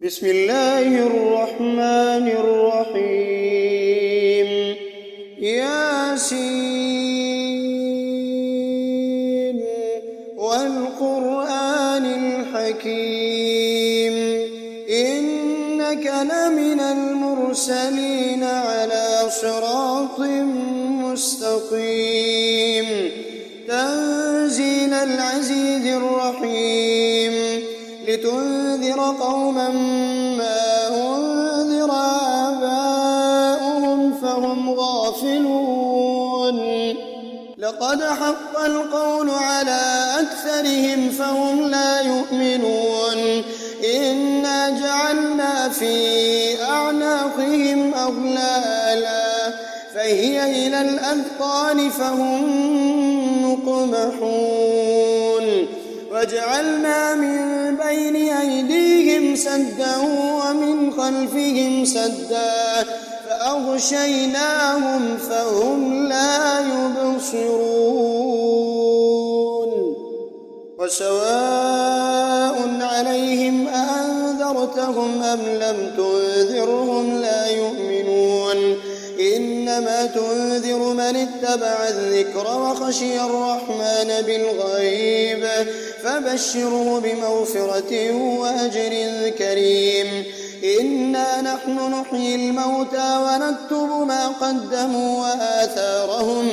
بسم الله الرحمن الرحيم ياسين والقرآن الحكيم إنك لمن المرسلين على صراط مستقيم تنزيل العزيز الرحيم لتنذر قوما ما أنذر آباؤهم فهم غافلون لقد حق القول على أكثرهم فهم لا يؤمنون إنا جعلنا في أعناقهم أغلالا فهي إلى الأذقان فهم مقمحون وجعلنا من بين أيديهم سدا ومن خلفهم سدا فأغشيناهم فهم لا يبصرون وسواء عليهم أأنذرتهم أم لم تنذرهم لا يؤمنون إنما تنذر من اتبع الذكر وخشي الرحمن بالغيب فبشره بمغفرة وأجر كريم إنا نحن نحيي الموتى ونكتب ما قدموا وآثارهم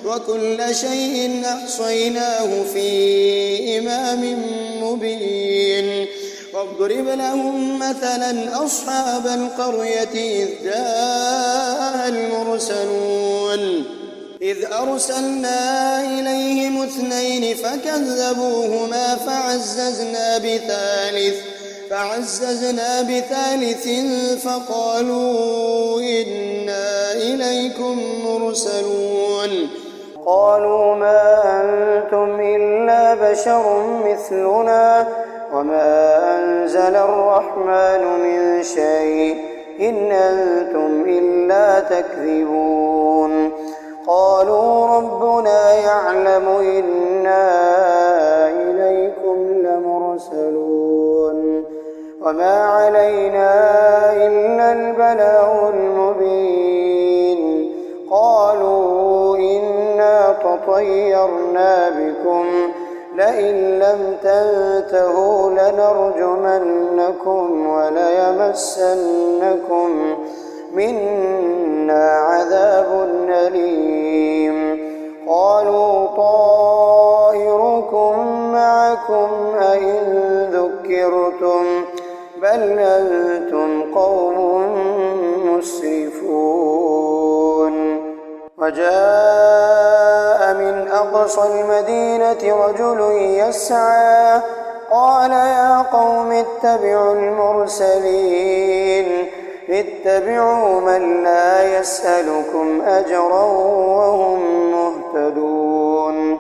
وكل شيء أحصيناه في إمام مبين واضرب لهم مثلا أصحاب القرية إذ جاءها المرسلون إذ أرسلنا إليهم اثنين فكذبوهما فعززنا بثالث فقالوا إنا إليكم مرسلون قالوا ما أنتم إلا بشر مثلنا وما أنزل الرحمن من شيء إن أنتم إلا تكذبون قالوا ربنا يعلم إنا إليكم لمرسلون وما علينا إلا البلاغ المبين قالوا إنا تطيرنا بكم لئن لم تنتهوا لنرجمنكم وليمسنكم منا عذاب أليم قالوا طائركم معكم أئن ذكرتم بل أنتم قوم مسرفون وجاء من أقصى المدينة رجل يسعى قال يا قوم اتبعوا المرسلين اتبعوا من لا يسألكم أجرا وهم مهتدون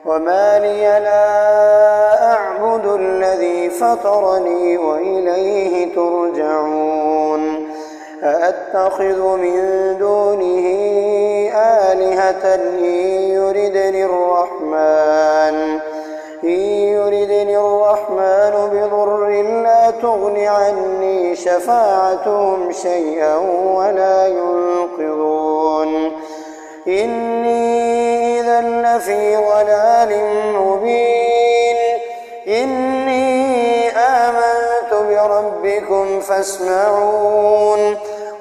وما لي لا أعبد الذي فطرني وإليه ترجعون أأتخذ من دونه آلهة إن يردني الرحمن بضر لا تغن عني شفاعتهم شيئا ولا ينقذون إني إذا لفي ضلال مبين إني آمنت بربكم فاسمعون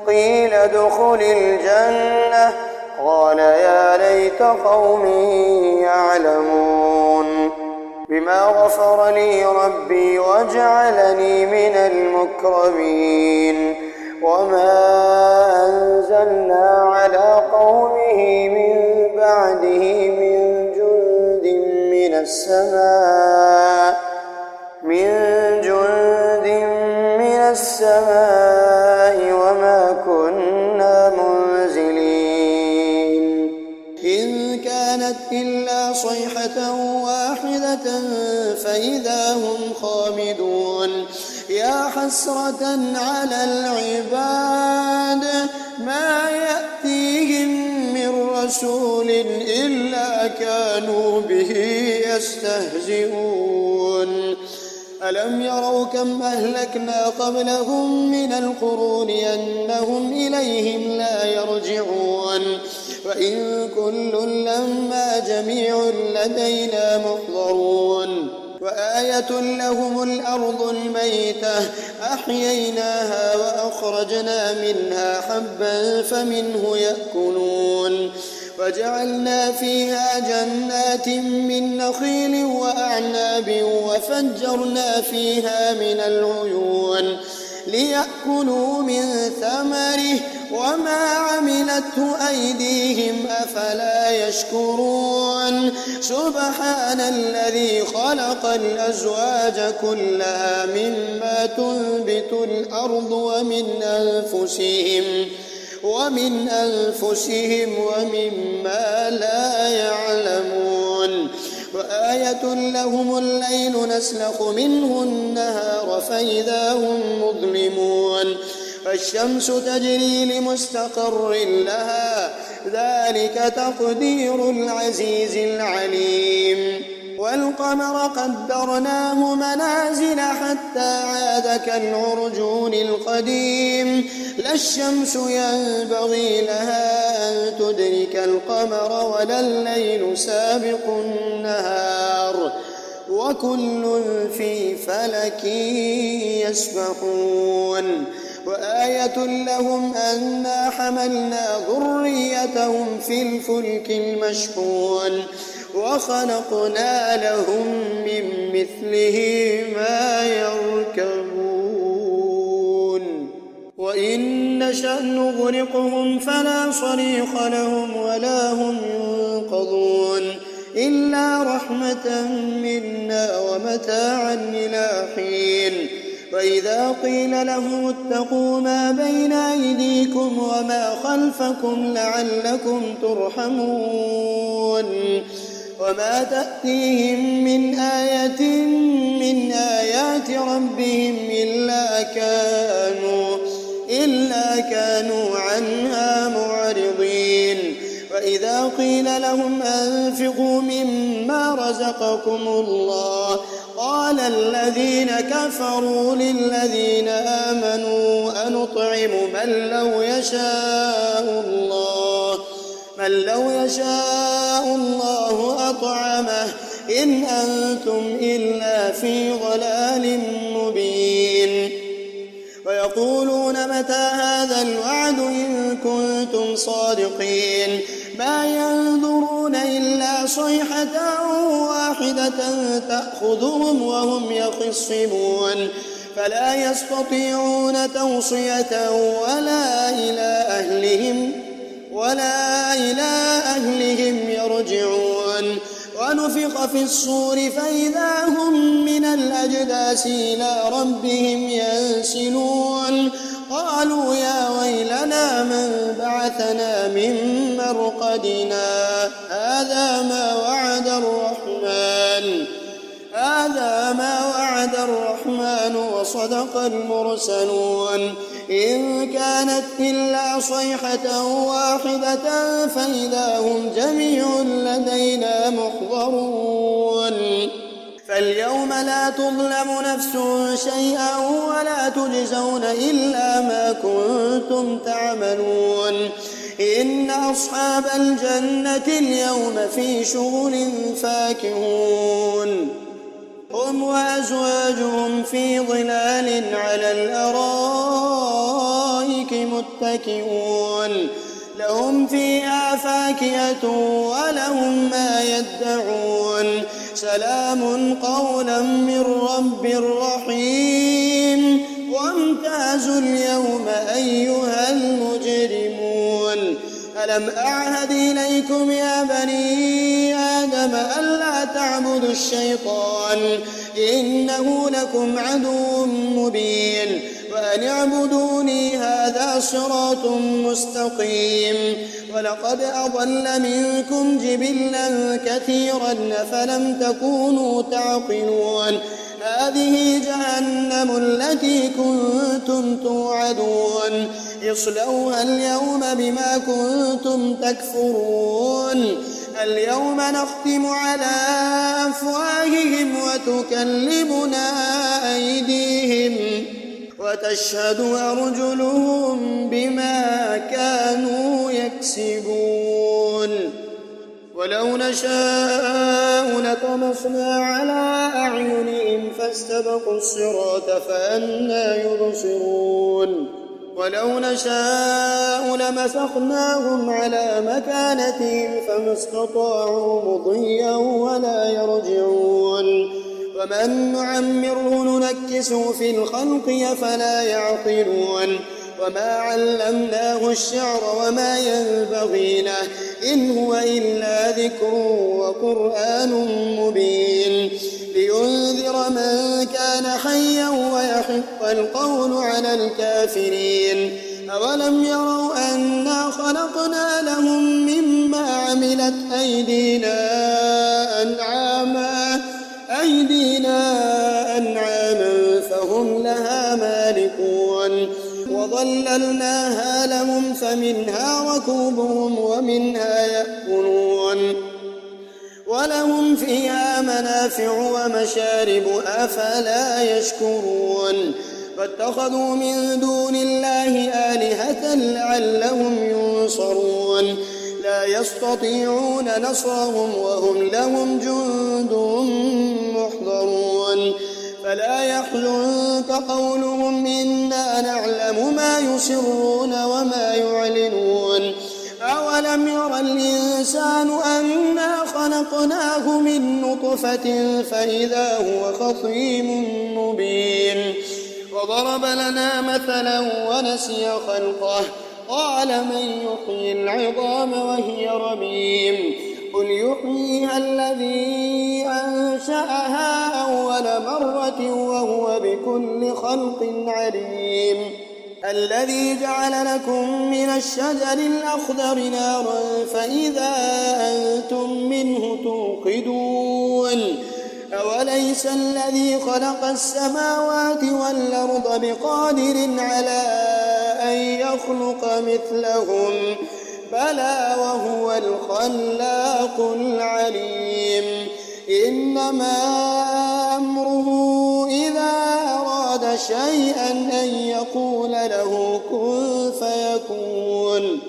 قيل ادخل الجنة قال يا ليت قومي يعلمون بما غفر لي ربي وجعلني من المكرمين وما أنزلنا على قومه من بعده من جند من السماء وما كنا منزلين إن كانت إلا صيحة واحدة فإذا هم خامدون يا حسرة على العباد ما يأتيهم من رسول إلا كانوا به يستهزئون ألم يروا كم أهلكنا قبلهم من القرون أنهم إليهم لا يرجعون وإن كل لما جميع لدينا محضرون وآية لهم الأرض الميتة أحييناها وأخرجنا منها حبا فمنه يأكلون وجعلنا فيها جنات من نخيل وأعناب وفجرنا فيها من العيون ليأكلوا من ثمره وما عملته أيديهم أفلا يشكرون سبحان الذي خلق الأزواج كلها مما تنبت الأرض ومن أنفسهم ومما لا يعلمون وآية لهم الليل نسلخ منه النهار فإذا هم مظلمون فالشمس تجري لمستقر لها ذلك تقدير العزيز العليم والقمر قدرناه منازل حتى عاد كالعرجون القديم لا الشمس ينبغي لها أن تدرك القمر ولا الليل سابق النهار وكل في فلك يسبحون وآية لهم أنا حملنا ذريتهم في الفلك المشحون وخلقنا لهم من مثله ما يركبون وإن نشأ نغرقهم فلا صريخ لهم ولا هم ينقذون إلا رحمة منا ومتاعا إلى حين وإذا قيل لهم اتقوا ما بين أيديكم وما خلفكم لعلكم ترحمون وما تأتيهم من آية من آيات ربهم إلا كانوا عنها معرضين وإذا قيل لهم أنفقوا مما رزقكم الله قال الذين كفروا للذين آمنوا أنطعم من لو يشاء الله أطعمه إن أنتم إلا في ضلال مبين ويقولون متى هذا الوعد إن كنتم صادقين ما ينظرون إلا صيحة واحدة تأخذهم وهم يخصمون فلا يستطيعون توصية ولا إلى أهلهم يرجعون ونفخ في الصور فإذا هم من الأجداث إلى ربهم ينسلون قالوا يا ويلنا من بعثنا من مرقدنا هذا ما وعد الرحمن وصدق المرسلون إن كانت إلا صيحة واحدة فإذا هم جميع لدينا محضرون فاليوم لا تظلم نفس شيئا ولا تجزون إلا ما كنتم تعملون إن أصحاب الجنة اليوم في شغل فاكهون هم وأزواجهم في ظلال على الأرائك متكئون لهم فيها فاكهة ولهم ما يدعون سلام قولا من رب رحيم وامتازوا اليوم أيها المجرمون ألم أعهد إليكم يا بني آدم ألا تعبدوا الشيطان إنه لكم عدو مبين وأن اعبدوني هذا صراط مستقيم ولقد أضل منكم جبلا كثيرا فلم تكونوا تعقلون هذه جهنم التي كنتم توعدون اصلوها اليوم بما كنتم تكفرون اليوم نختم على أفواههم وتكلمنا أيديهم وتشهد أرجلهم بما كانوا يكسبون ولو نشاء لطمسنا على أعينهم فاستبقوا الصراط فأنى يبصرون ولو نشاء لمسخناهم على مكانتهم فما استطاعوا مضيا ولا يرجعون ومن نعمره ننكسه في الخلق أفلا يعقلون وما علمناه الشعر وما ينبغي له إن هو إلا ذكر وقرآن مبين لينذر من كان حيا ويحق القول على الكافرين أولم يروا أنا خلقنا لهم مما عملت أيدينا فهم لها مالكون وظللناها لهم فمنها ركوبهم ومنها يأكلون ولهم فيها منافع ومشارب أفلا يشكرون فاتخذوا من دون الله آلهة لعلهم ينصرون لا يستطيعون نصرهم وهم لهم جند محضرون فلا يحزنك قولهم إنا نعلم ما يسرون وما يعلنون أولم ير الإنسان أنا خلقناه من نطفة فإذا هو خصيم مبين وضرب لنا مثلا ونسي خلقه قال من يحيي العظام وهي رميم قل يحييها الذي أنشأها أول مرة وهو بكل خلق عليم الذي جعل لكم من الشجر الأخضر نارا فإذا أنتم منه توقدون أوليس الذي خلق السماوات والأرض بقادر على أن يخلق مثلهم بلى وهو الخلاق العليم إنما أمره إذا أراد شيئا أن يقول له كن فيكون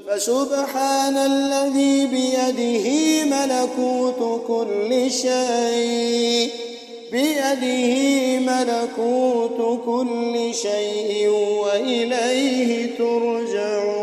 فسبحان الذي بيده ملكوت كل شيء وإليه ترجعون.